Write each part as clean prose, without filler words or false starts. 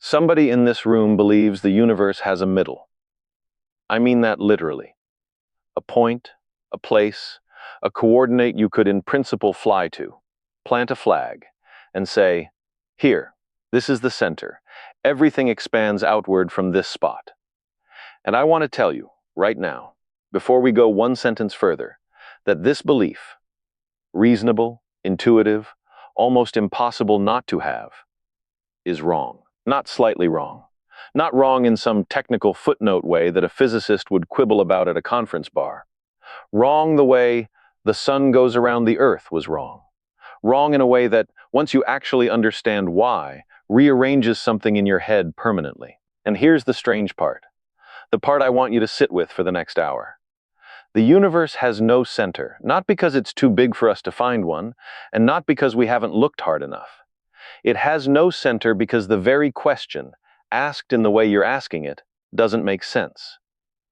Somebody in this room believes the universe has a middle. I mean that literally. A point, a place, a coordinate you could in principle fly to, plant a flag, and say, here, this is the center. Everything expands outward from this spot. And I want to tell you, right now, before we go one sentence further, that this belief, reasonable, intuitive, almost impossible not to have, is wrong. Not slightly wrong. Not wrong in some technical footnote way that a physicist would quibble about at a conference bar. Wrong the way the sun goes around the earth was wrong. Wrong in a way that, once you actually understand why, rearranges something in your head permanently. And here's the strange part. The part I want you to sit with for the next hour. The universe has no center, not because it's too big for us to find one, and not because we haven't looked hard enough. It has no center because the very question, asked in the way you're asking it, doesn't make sense.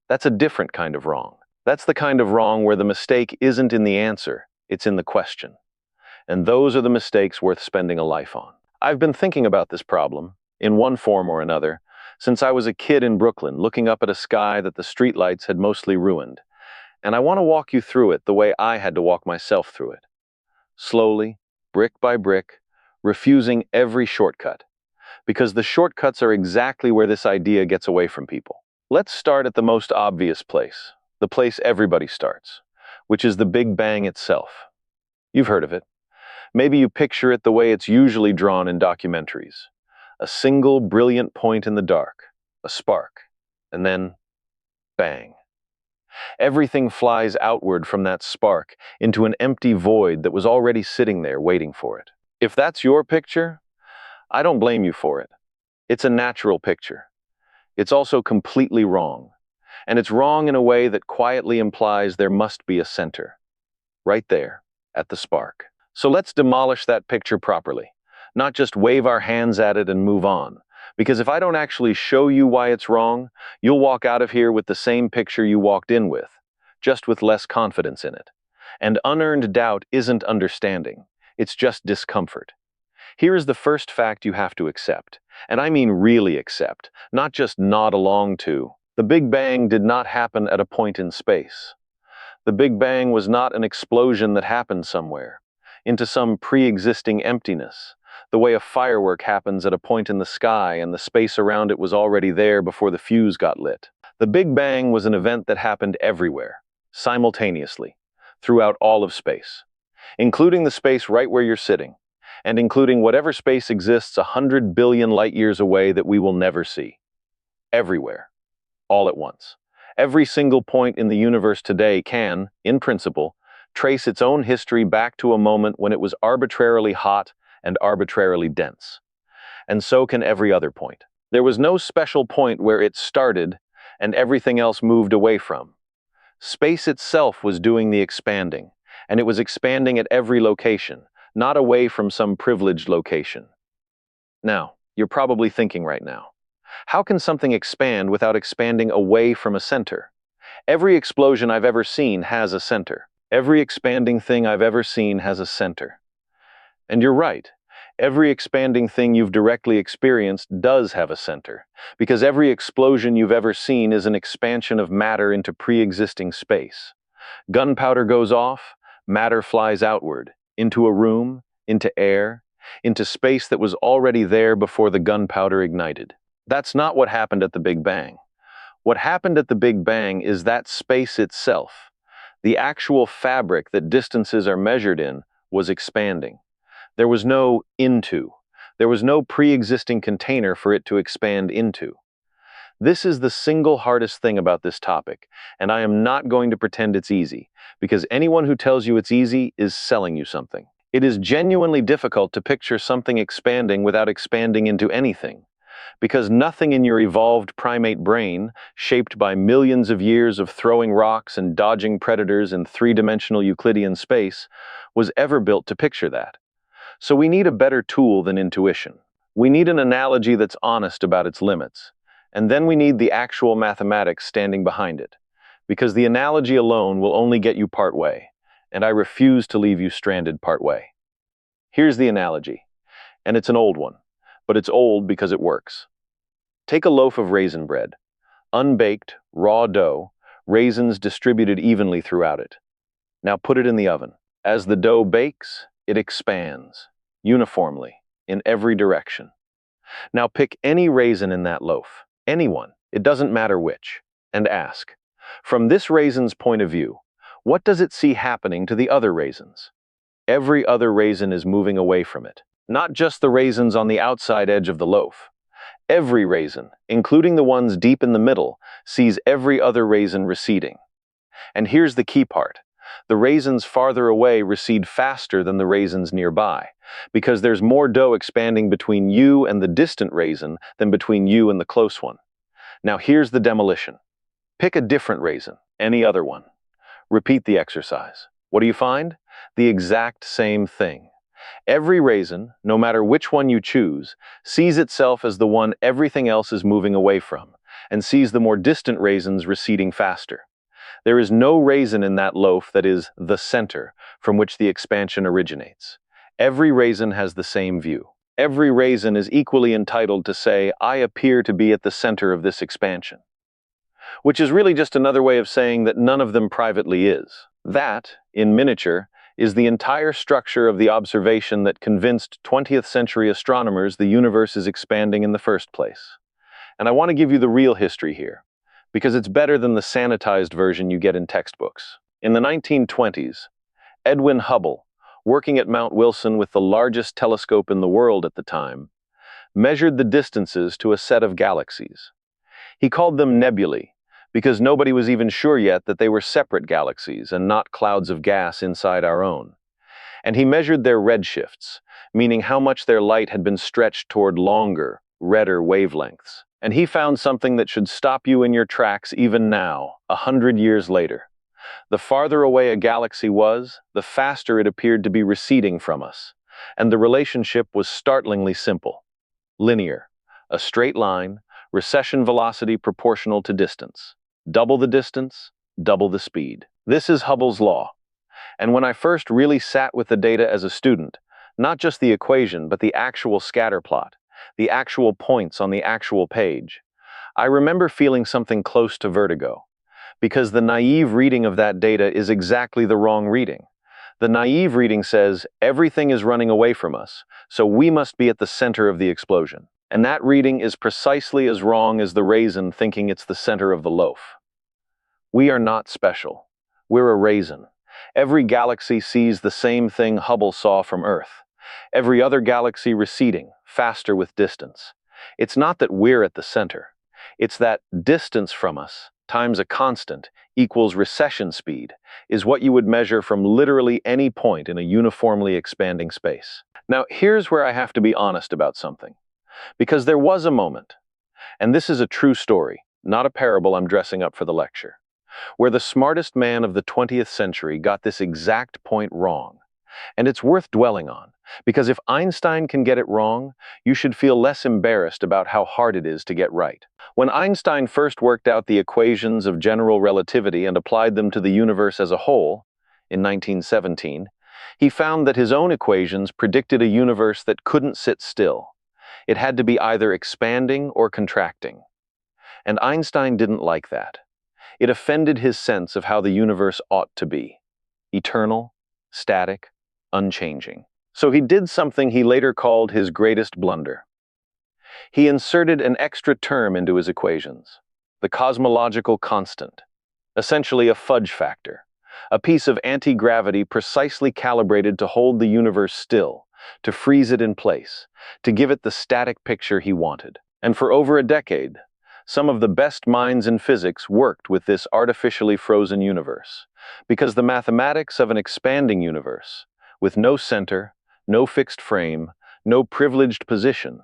That's a different kind of wrong. That's the kind of wrong where the mistake isn't in the answer, it's in the question. And those are the mistakes worth spending a life on. I've been thinking about this problem, in one form or another, since I was a kid in Brooklyn looking up at a sky that the streetlights had mostly ruined. And I want to walk you through it the way I had to walk myself through it. Slowly, brick by brick, refusing every shortcut. Because the shortcuts are exactly where this idea gets away from people. Let's start at the most obvious place, the place everybody starts, which is the Big Bang itself. You've heard of it. Maybe you picture it the way it's usually drawn in documentaries. A single brilliant point in the dark, a spark, and then bang. Everything flies outward from that spark into an empty void that was already sitting there waiting for it. If that's your picture, I don't blame you for it. It's a natural picture. It's also completely wrong. And it's wrong in a way that quietly implies there must be a center. Right there, at the spark. So let's demolish that picture properly. Not just wave our hands at it and move on. Because if I don't actually show you why it's wrong, you'll walk out of here with the same picture you walked in with, just with less confidence in it. And unearned doubt isn't understanding. It's just discomfort. Here is the first fact you have to accept, and I mean really accept, not just nod along to. The Big Bang did not happen at a point in space. The Big Bang was not an explosion that happened somewhere, into some pre-existing emptiness, the way a firework happens at a point in the sky and the space around it was already there before the fuse got lit. The Big Bang was an event that happened everywhere, simultaneously, throughout all of space, including the space right where you're sitting, and including whatever space exists 100 billion light years away that we will never see. Everywhere. All at once. Every single point in the universe today can, in principle, trace its own history back to a moment when it was arbitrarily hot and arbitrarily dense. And so can every other point. There was no special point where it started and everything else moved away from. Space itself was doing the expanding, and it was expanding at every location, not away from some privileged location. Now, you're probably thinking right now, how can something expand without expanding away from a center? Every explosion I've ever seen has a center. Every expanding thing I've ever seen has a center. And you're right. Every expanding thing you've directly experienced does have a center, because every explosion you've ever seen is an expansion of matter into pre-existing space. Gunpowder goes off, matter flies outward, into a room, into air, into space that was already there before the gunpowder ignited. That's not what happened at the Big Bang. What happened at the Big Bang is that space itself, the actual fabric that distances are measured in, was expanding. There was no into. There was no pre-existing container for it to expand into. This is the single hardest thing about this topic, and I am not going to pretend it's easy, because anyone who tells you it's easy is selling you something. It is genuinely difficult to picture something expanding without expanding into anything, because nothing in your evolved primate brain, shaped by millions of years of throwing rocks and dodging predators in three-dimensional Euclidean space, was ever built to picture that. So we need a better tool than intuition. We need an analogy that's honest about its limits. And then we need the actual mathematics standing behind it. Because the analogy alone will only get you part way. And I refuse to leave you stranded part way. Here's the analogy. And it's an old one. But it's old because it works. Take a loaf of raisin bread, unbaked, raw dough, raisins distributed evenly throughout it. Now put it in the oven. As the dough bakes, it expands, uniformly, in every direction. Now pick any raisin in that loaf, anyone, it doesn't matter which, and ask, from this raisin's point of view, what does it see happening to the other raisins? Every other raisin is moving away from it, not just the raisins on the outside edge of the loaf. Every raisin, including the ones deep in the middle, sees every other raisin receding. And here's the key part. The raisins farther away recede faster than the raisins nearby, because there's more dough expanding between you and the distant raisin than between you and the close one. Now here's the demolition. Pick a different raisin, any other one. Repeat the exercise. What do you find? The exact same thing. Every raisin, no matter which one you choose, sees itself as the one everything else is moving away from, and sees the more distant raisins receding faster. There is no raisin in that loaf that is the center from which the expansion originates. Every raisin has the same view. Every raisin is equally entitled to say, I appear to be at the center of this expansion. Which is really just another way of saying that none of them privately is. That, in miniature, is the entire structure of the observation that convinced 20th century astronomers the universe is expanding in the first place. And I want to give you the real history here, because it's better than the sanitized version you get in textbooks. In the 1920s, Edwin Hubble, working at Mount Wilson with the largest telescope in the world at the time, measured the distances to a set of galaxies. He called them nebulae, because nobody was even sure yet that they were separate galaxies and not clouds of gas inside our own. And he measured their redshifts, meaning how much their light had been stretched toward longer, redder wavelengths. And he found something that should stop you in your tracks even now, 100 years later. The farther away a galaxy was, the faster it appeared to be receding from us. And the relationship was startlingly simple. Linear, a straight line, recession velocity proportional to distance. Double the distance, double the speed. This is Hubble's law. And when I first really sat with the data as a student, not just the equation, but the actual scatter plot, the actual points on the actual page, I remember feeling something close to vertigo, because the naive reading of that data is exactly the wrong reading. The naive reading says everything is running away from us, so we must be at the center of the explosion. And that reading is precisely as wrong as the raisin thinking it's the center of the loaf. We are not special. We're a raisin. Every galaxy sees the same thing Hubble saw from Earth. Every other galaxy receding, faster with distance. It's not that we're at the center. It's that distance from us, times a constant, equals recession speed, is what you would measure from literally any point in a uniformly expanding space. Now, here's where I have to be honest about something. Because there was a moment, and this is a true story, not a parable I'm dressing up for the lecture, where the smartest man of the 20th century got this exact point wrong. And it's worth dwelling on, because if Einstein can get it wrong, you should feel less embarrassed about how hard it is to get right. When Einstein first worked out the equations of general relativity and applied them to the universe as a whole, in 1917, he found that his own equations predicted a universe that couldn't sit still. It had to be either expanding or contracting. And Einstein didn't like that. It offended his sense of how the universe ought to be. Eternal, static, unchanging. So he did something he later called his greatest blunder. He inserted an extra term into his equations, the cosmological constant, essentially a fudge factor, a piece of anti-gravity precisely calibrated to hold the universe still, to freeze it in place, to give it the static picture he wanted. And for over a decade, some of the best minds in physics worked with this artificially frozen universe, because the mathematics of an expanding universe, with no center, no fixed frame, no privileged position,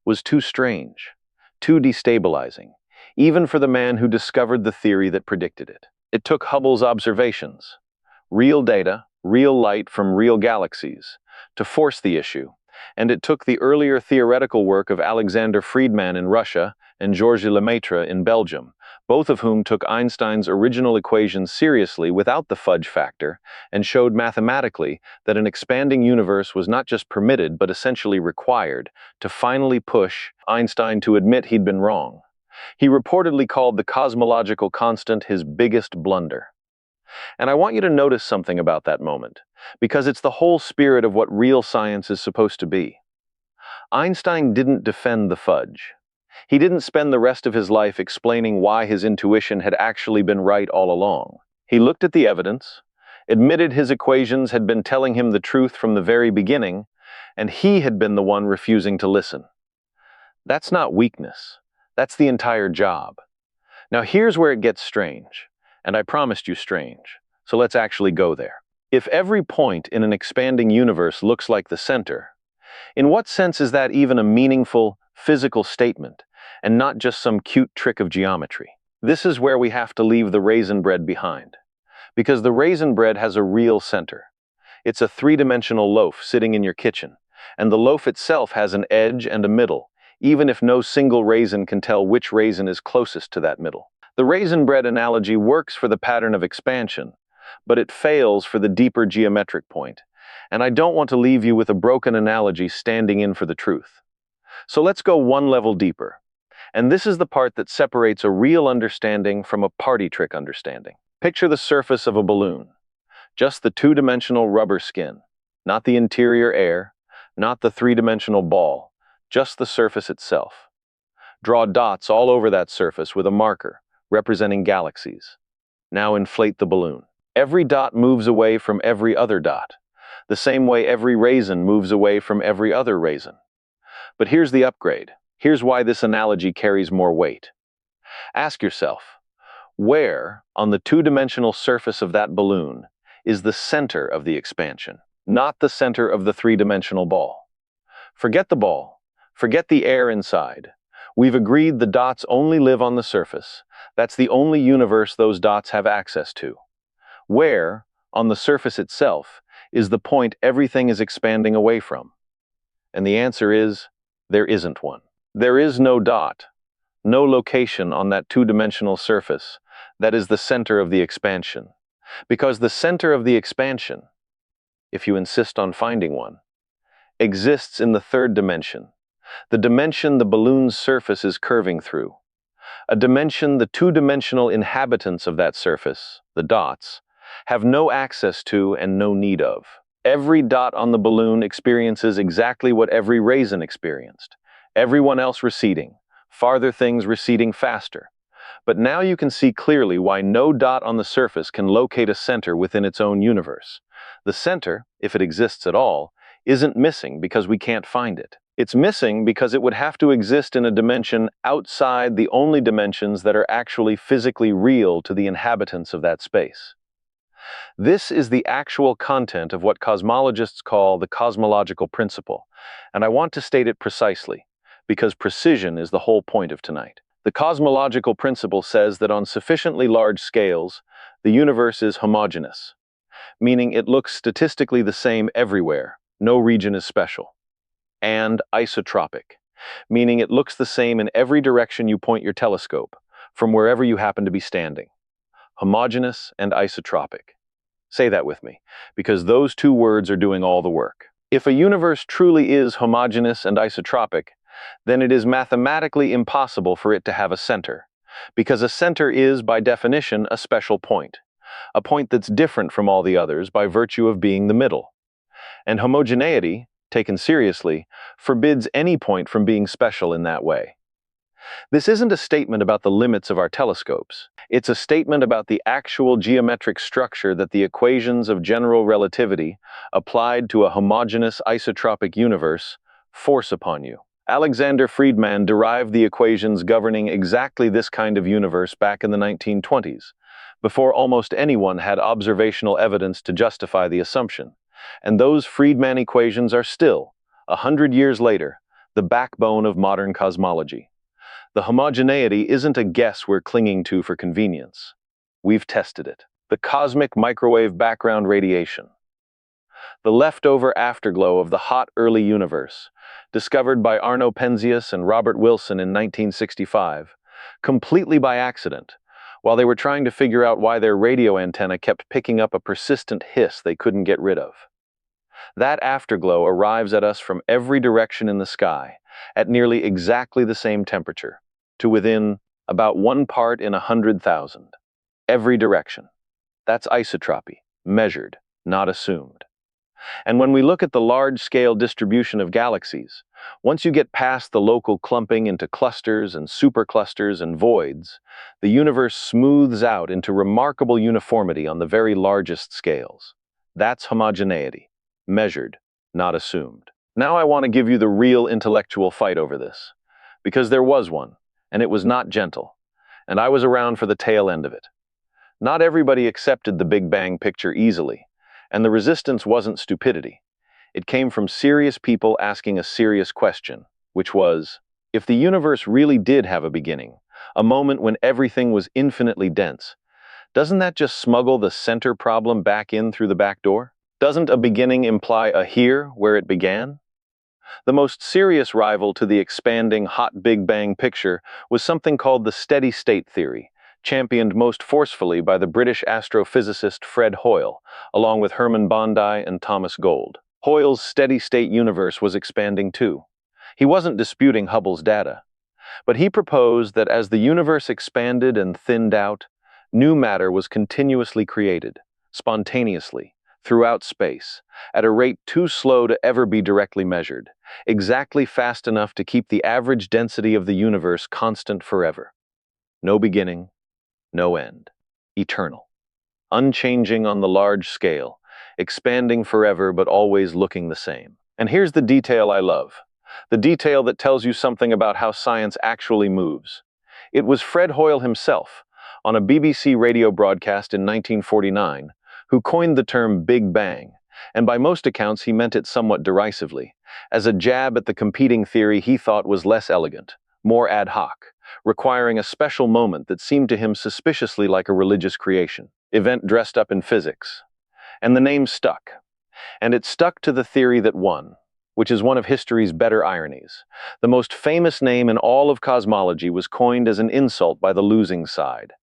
was too strange, too destabilizing, even for the man who discovered the theory that predicted it. It took Hubble's observations, real data, real light from real galaxies, to force the issue, And it took the earlier theoretical work of Alexander Friedmann in Russia and Georges Lemaitre in Belgium, both of whom took Einstein's original equations seriously without the fudge factor and showed mathematically that an expanding universe was not just permitted but essentially required to finally push Einstein to admit he'd been wrong. He reportedly called the cosmological constant his biggest blunder. And I want you to notice something about that moment, because it's the whole spirit of what real science is supposed to be. Einstein didn't defend the fudge. He didn't spend the rest of his life explaining why his intuition had actually been right all along. He looked at the evidence, admitted his equations had been telling him the truth from the very beginning, and he had been the one refusing to listen. That's not weakness. That's the entire job. Now here's where it gets strange, and I promised you strange, so let's actually go there. If every point in an expanding universe looks like the center, in what sense is that even a meaningful, physical statement, and not just some cute trick of geometry? This is where we have to leave the raisin bread behind, because the raisin bread has a real center. It's a three-dimensional loaf sitting in your kitchen, and the loaf itself has an edge and a middle, even if no single raisin can tell which raisin is closest to that middle. The raisin bread analogy works for the pattern of expansion, but it fails for the deeper geometric point, and I don't want to leave you with a broken analogy standing in for the truth. So let's go one level deeper, and this is the part that separates a real understanding from a party trick understanding. Picture the surface of a balloon, just the two-dimensional rubber skin, not the interior air, not the three-dimensional ball, just the surface itself. Draw dots all over that surface with a marker, representing galaxies. Now inflate the balloon. Every dot moves away from every other dot, the same way every raisin moves away from every other raisin. But here's the upgrade. Here's why this analogy carries more weight. Ask yourself, where on the two-dimensional surface of that balloon is the center of the expansion, not the center of the three-dimensional ball? Forget the ball. Forget the air inside. We've agreed the dots only live on the surface. That's the only universe those dots have access to. Where, on the surface itself, is the point everything is expanding away from? And the answer is, there isn't one. There is no dot, no location on that two-dimensional surface that is the center of the expansion. Because the center of the expansion, if you insist on finding one, exists in the third dimension, the dimension the balloon's surface is curving through, a dimension the two-dimensional inhabitants of that surface, the dots, have no access to and no need of. Every dot on the balloon experiences exactly what every raisin experienced, everyone else receding, farther things receding faster. But now you can see clearly why no dot on the surface can locate a center within its own universe. The center, if it exists at all, isn't missing because we can't find it. It's missing because it would have to exist in a dimension outside the only dimensions that are actually physically real to the inhabitants of that space. This is the actual content of what cosmologists call the cosmological principle, and I want to state it precisely, because precision is the whole point of tonight. The cosmological principle says that on sufficiently large scales, the universe is homogeneous, meaning it looks statistically the same everywhere, no region is special, and isotropic, meaning it looks the same in every direction you point your telescope, from wherever you happen to be standing. Homogeneous and isotropic. Say that with me, because those two words are doing all the work. If a universe truly is homogeneous and isotropic, then it is mathematically impossible for it to have a center, because a center is, by definition, a special point, a point that's different from all the others by virtue of being the middle. And homogeneity, taken seriously, forbids any point from being special in that way. This isn't a statement about the limits of our telescopes. It's a statement about the actual geometric structure that the equations of general relativity, applied to a homogeneous isotropic universe, force upon you. Alexander Friedmann derived the equations governing exactly this kind of universe back in the 1920s, before almost anyone had observational evidence to justify the assumption. And those Friedmann equations are still, 100 years later, the backbone of modern cosmology. The homogeneity isn't a guess we're clinging to for convenience. We've tested it. The cosmic microwave background radiation. the leftover afterglow of the hot early universe, discovered by Arno Penzias and Robert Wilson in 1965, completely by accident, while they were trying to figure out why their radio antenna kept picking up a persistent hiss they couldn't get rid of. That afterglow arrives at us from every direction in the sky, at nearly exactly the same temperature, to within about 1 part in 100,000. Every direction. That's isotropy, measured, not assumed. And when we look at the large-scale distribution of galaxies, once you get past the local clumping into clusters and superclusters and voids, the universe smooths out into remarkable uniformity on the very largest scales. That's homogeneity, measured, not assumed. Now I want to give you the real intellectual fight over this, because there was one, and it was not gentle, and I was around for the tail end of it. Not everybody accepted the Big Bang picture easily, and the resistance wasn't stupidity. It came from serious people asking a serious question, which was, if the universe really did have a beginning, a moment when everything was infinitely dense, doesn't that just smuggle the center problem back in through the back door? Doesn't a beginning imply a here where it began? The most serious rival to the expanding hot Big Bang picture was something called the steady state theory, championed most forcefully by the British astrophysicist Fred Hoyle, along with Hermann Bondi and Thomas Gold. Hoyle's steady-state universe was expanding too. He wasn't disputing Hubble's data, but he proposed that as the universe expanded and thinned out, new matter was continuously created, spontaneously, throughout space, at a rate too slow to ever be directly measured, exactly fast enough to keep the average density of the universe constant forever. No beginning, no end, eternal, unchanging on the large scale, expanding forever but always looking the same. And here's the detail I love, the detail that tells you something about how science actually moves. It was Fred Hoyle himself, on a BBC radio broadcast in 1949, who coined the term Big Bang, and by most accounts he meant it somewhat derisively, as a jab at the competing theory he thought was less elegant, more ad hoc, requiring a special moment that seemed to him suspiciously like a religious creation, event dressed up in physics. And the name stuck. And it stuck to the theory that won, which is one of history's better ironies. The most famous name in all of cosmology was coined as an insult by the losing side.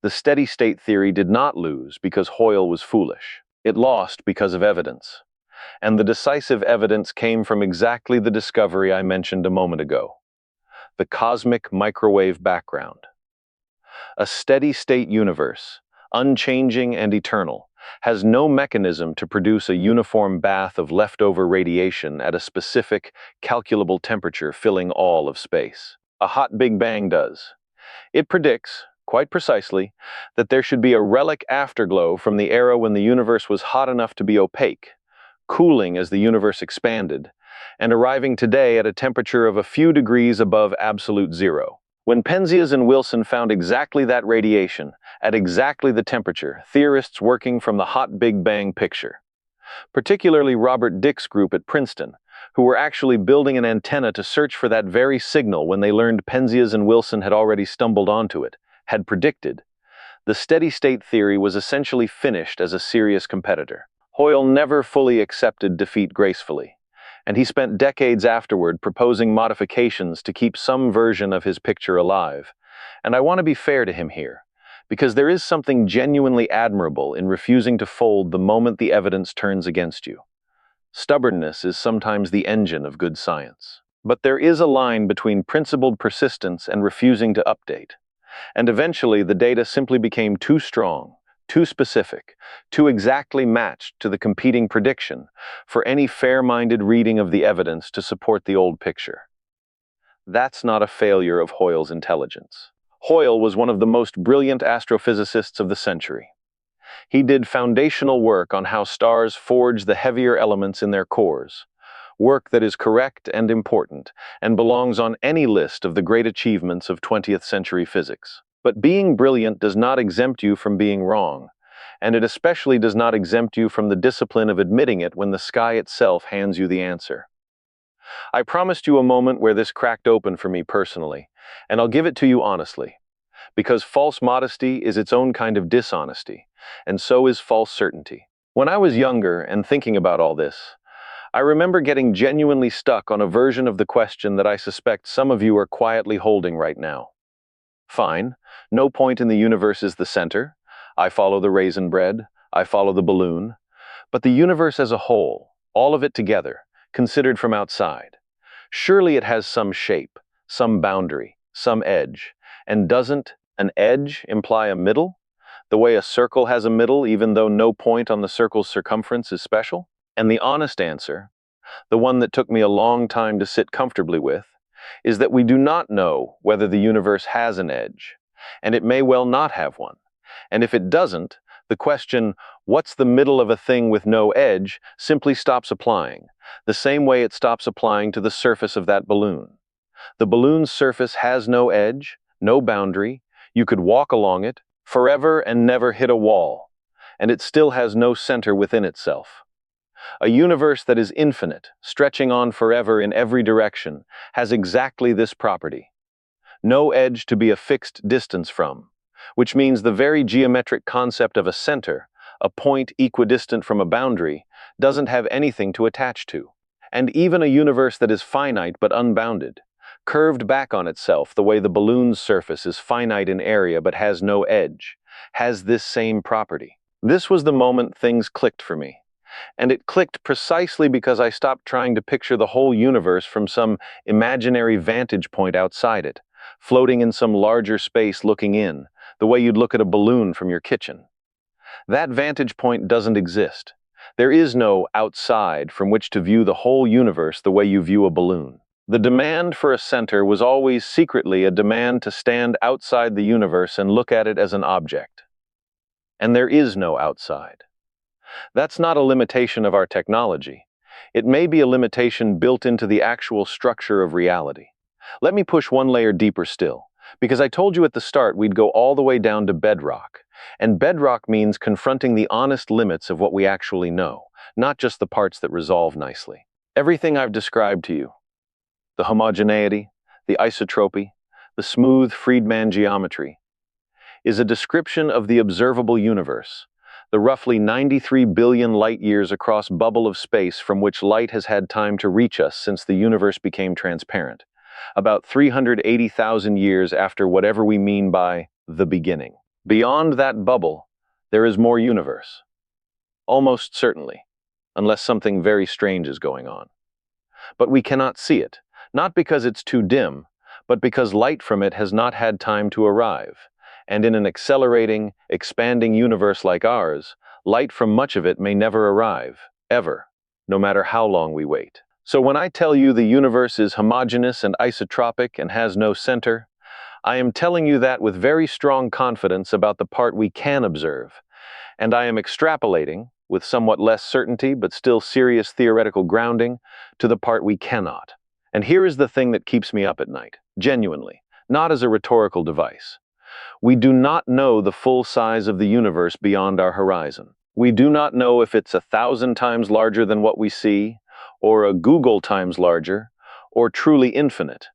The steady-state theory did not lose because Hoyle was foolish. It lost because of evidence. And the decisive evidence came from exactly the discovery I mentioned a moment ago. The cosmic microwave background. A steady-state universe, unchanging and eternal, has no mechanism to produce a uniform bath of leftover radiation at a specific, calculable temperature filling all of space. A hot Big Bang does. It predicts, quite precisely, that there should be a relic afterglow from the era when the universe was hot enough to be opaque, cooling as the universe expanded, and arriving today at a temperature of a few degrees above absolute zero. When Penzias and Wilson found exactly that radiation, at exactly the temperature, theorists working from the hot Big Bang picture, particularly Robert Dick's group at Princeton, who were actually building an antenna to search for that very signal when they learned Penzias and Wilson had already stumbled onto it, had predicted, the steady-state theory was essentially finished as a serious competitor. Hoyle never fully accepted defeat gracefully, and he spent decades afterward proposing modifications to keep some version of his picture alive. And I want to be fair to him here, because there is something genuinely admirable in refusing to fold the moment the evidence turns against you. Stubbornness is sometimes the engine of good science. But there is a line between principled persistence and refusing to update. And eventually the data simply became too strong, too specific, too exactly matched to the competing prediction for any fair-minded reading of the evidence to support the old picture. That's not a failure of Hoyle's intelligence. Hoyle was one of the most brilliant astrophysicists of the century. He did foundational work on how stars forge the heavier elements in their cores, work that is correct and important, and belongs on any list of the great achievements of 20th century physics. But being brilliant does not exempt you from being wrong, and it especially does not exempt you from the discipline of admitting it when the sky itself hands you the answer. I promised you a moment where this cracked open for me personally, and I'll give it to you honestly, because false modesty is its own kind of dishonesty, and so is false certainty. When I was younger and thinking about all this, I remember getting genuinely stuck on a version of the question that I suspect some of you are quietly holding right now. Fine, no point in the universe is the center. I follow the raisin bread, I follow the balloon. But the universe as a whole, all of it together, considered from outside, surely it has some shape, some boundary, some edge. And doesn't an edge imply a middle? The way a circle has a middle even though no point on the circle's circumference is special? And the honest answer, the one that took me a long time to sit comfortably with, is that we do not know whether the universe has an edge, and it may well not have one. And if it doesn't, the question, what's the middle of a thing with no edge, simply stops applying, the same way it stops applying to the surface of that balloon. The balloon's surface has no edge, no boundary. You could walk along it forever and never hit a wall, and it still has no center within itself. A universe that is infinite, stretching on forever in every direction, has exactly this property. No edge to be a fixed distance from, which means the very geometric concept of a center, a point equidistant from a boundary, doesn't have anything to attach to. And even a universe that is finite but unbounded, curved back on itself the way the balloon's surface is finite in area but has no edge, has this same property. This was the moment things clicked for me. And it clicked precisely because I stopped trying to picture the whole universe from some imaginary vantage point outside it, floating in some larger space looking in, the way you'd look at a balloon from your kitchen. That vantage point doesn't exist. There is no outside from which to view the whole universe the way you view a balloon. The demand for a center was always secretly a demand to stand outside the universe and look at it as an object. And there is no outside. That's not a limitation of our technology. It may be a limitation built into the actual structure of reality. Let me push one layer deeper still, because I told you at the start we'd go all the way down to bedrock. And bedrock means confronting the honest limits of what we actually know, not just the parts that resolve nicely. Everything I've described to you, the homogeneity, the isotropy, the smooth Friedman geometry, is a description of the observable universe, the roughly 93 billion light-years across bubble of space from which light has had time to reach us since the universe became transparent, about 380,000 years after whatever we mean by the beginning. Beyond that bubble, there is more universe. Almost certainly, unless something very strange is going on. But we cannot see it, not because it's too dim, but because light from it has not had time to arrive. And in an accelerating, expanding universe like ours, light from much of it may never arrive, ever, no matter how long we wait. So when I tell you the universe is homogeneous and isotropic and has no center, I am telling you that with very strong confidence about the part we can observe, and I am extrapolating, with somewhat less certainty but still serious theoretical grounding, to the part we cannot. And here is the thing that keeps me up at night, genuinely, not as a rhetorical device. We do not know the full size of the universe beyond our horizon. We do not know if it's 1,000 times larger than what we see, or a Google times larger, or truly infinite.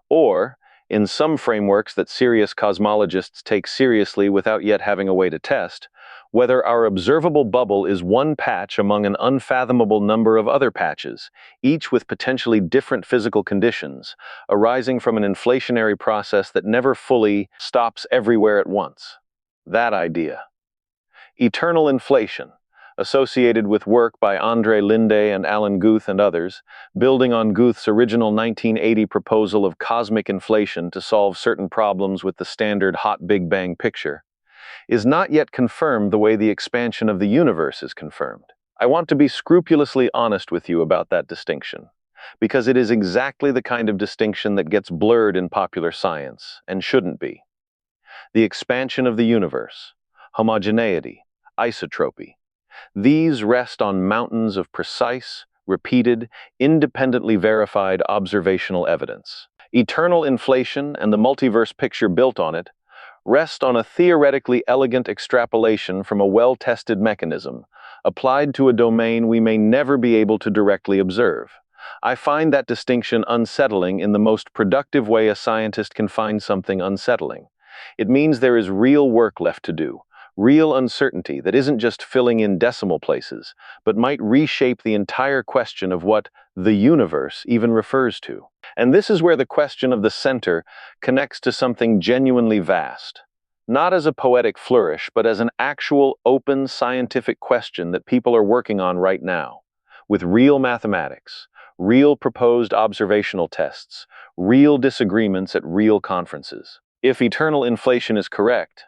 Or, in some frameworks that serious cosmologists take seriously without yet having a way to test, whether our observable bubble is one patch among an unfathomable number of other patches, each with potentially different physical conditions, arising from an inflationary process that never fully stops everywhere at once. That idea. Eternal inflation, associated with work by André Linde and Alan Guth and others, building on Guth's original 1980 proposal of cosmic inflation to solve certain problems with the standard hot Big Bang picture, is not yet confirmed the way the expansion of the universe is confirmed. I want to be scrupulously honest with you about that distinction, because it is exactly the kind of distinction that gets blurred in popular science, and shouldn't be. The expansion of the universe, homogeneity, isotropy, these rest on mountains of precise, repeated, independently verified observational evidence. Eternal inflation and the multiverse picture built on it rest on a theoretically elegant extrapolation from a well-tested mechanism, applied to a domain we may never be able to directly observe. I find that distinction unsettling in the most productive way a scientist can find something unsettling. It means there is real work left to do, real uncertainty that isn't just filling in decimal places, but might reshape the entire question of what the universe even refers to. And this is where the question of the center connects to something genuinely vast. Not as a poetic flourish, but as an actual open scientific question that people are working on right now, with real mathematics, real proposed observational tests, real disagreements at real conferences. If eternal inflation is correct,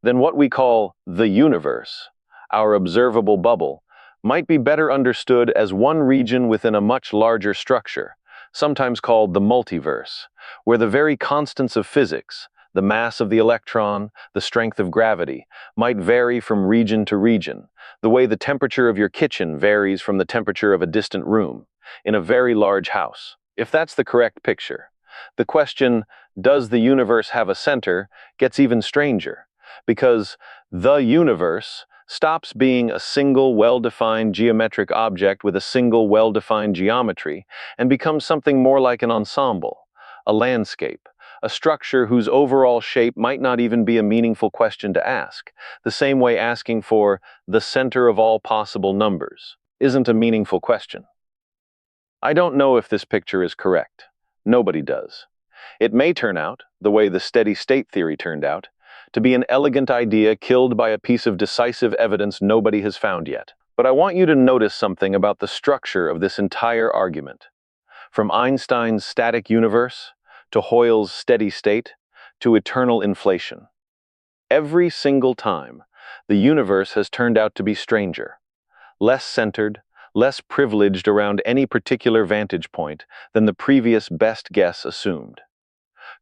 then what we call the universe, our observable bubble, might be better understood as one region within a much larger structure, sometimes called the multiverse, where the very constants of physics, the mass of the electron, the strength of gravity, might vary from region to region, the way the temperature of your kitchen varies from the temperature of a distant room in a very large house. If that's the correct picture, the question, does the universe have a center, gets even stranger, because the universe stops being a single well-defined geometric object with a single well-defined geometry and becomes something more like an ensemble, a landscape, a structure whose overall shape might not even be a meaningful question to ask, the same way asking for the center of all possible numbers isn't a meaningful question. I don't know if this picture is correct. Nobody does. It may turn out, the way the steady state theory turned out, to be an elegant idea killed by a piece of decisive evidence nobody has found yet. But I want you to notice something about the structure of this entire argument. From Einstein's static universe, to Hoyle's steady state, to eternal inflation. Every single time, the universe has turned out to be stranger, less centered, less privileged around any particular vantage point than the previous best guess assumed.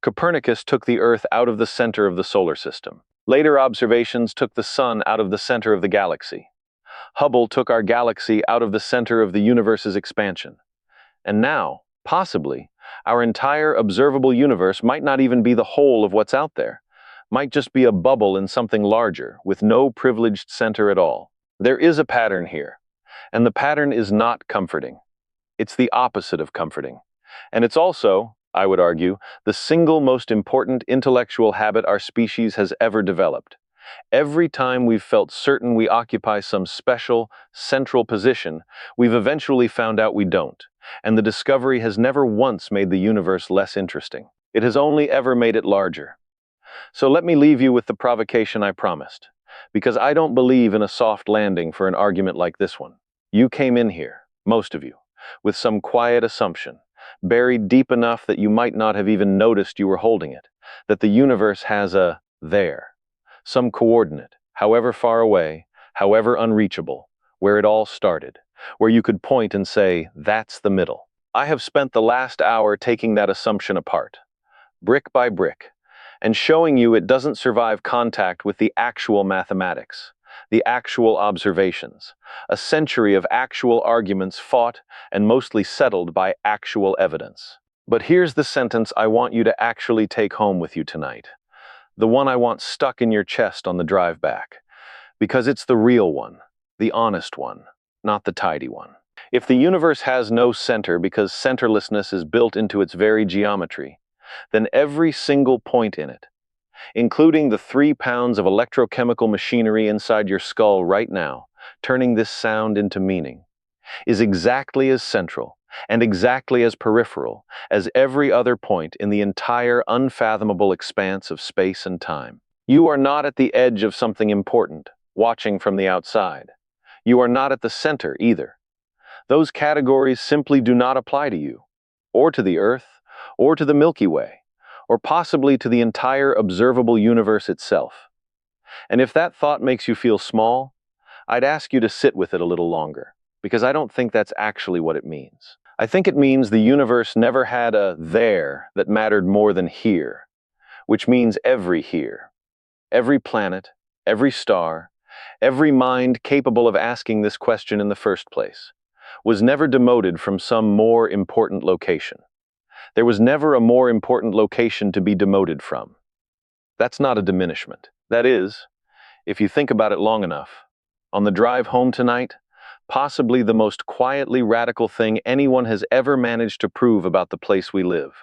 Copernicus took the Earth out of the center of the solar system. Later observations took the Sun out of the center of the galaxy. Hubble took our galaxy out of the center of the universe's expansion. And now, possibly, our entire observable universe might not even be the whole of what's out there, might just be a bubble in something larger, with no privileged center at all. There is a pattern here, and the pattern is not comforting. It's the opposite of comforting. And it's also, I would argue, the single most important intellectual habit our species has ever developed. Every time we've felt certain we occupy some special, central position, we've eventually found out we don't, and the discovery has never once made the universe less interesting. It has only ever made it larger. So let me leave you with the provocation I promised, because I don't believe in a soft landing for an argument like this one. You came in here, most of you, with some quiet assumption, buried deep enough that you might not have even noticed you were holding it, that the universe has a there, some coordinate, however far away, however unreachable, where it all started, where you could point and say, that's the middle. I have spent the last hour taking that assumption apart, brick by brick, and showing you it doesn't survive contact with the actual mathematics, the actual observations, a century of actual arguments fought and mostly settled by actual evidence. But here's the sentence I want you to actually take home with you tonight, the one I want stuck in your chest on the drive back, because it's the real one, the honest one, not the tidy one. If the universe has no center because centerlessness is built into its very geometry, then every single point in it, including the 3 pounds of electrochemical machinery inside your skull right now, turning this sound into meaning, is exactly as central and exactly as peripheral as every other point in the entire unfathomable expanse of space and time. You are not at the edge of something important, watching from the outside. You are not at the center either. Those categories simply do not apply to you, or to the Earth, or to the Milky Way, or possibly to the entire observable universe itself. And if that thought makes you feel small, I'd ask you to sit with it a little longer, because I don't think that's actually what it means. I think it means the universe never had a there that mattered more than here, which means every here. Every planet, every star, every mind capable of asking this question in the first place, was never demoted from some more important location. There was never a more important location to be demoted from. That's not a diminishment. That is, if you think about it long enough, on the drive home tonight, possibly the most quietly radical thing anyone has ever managed to prove about the place we live.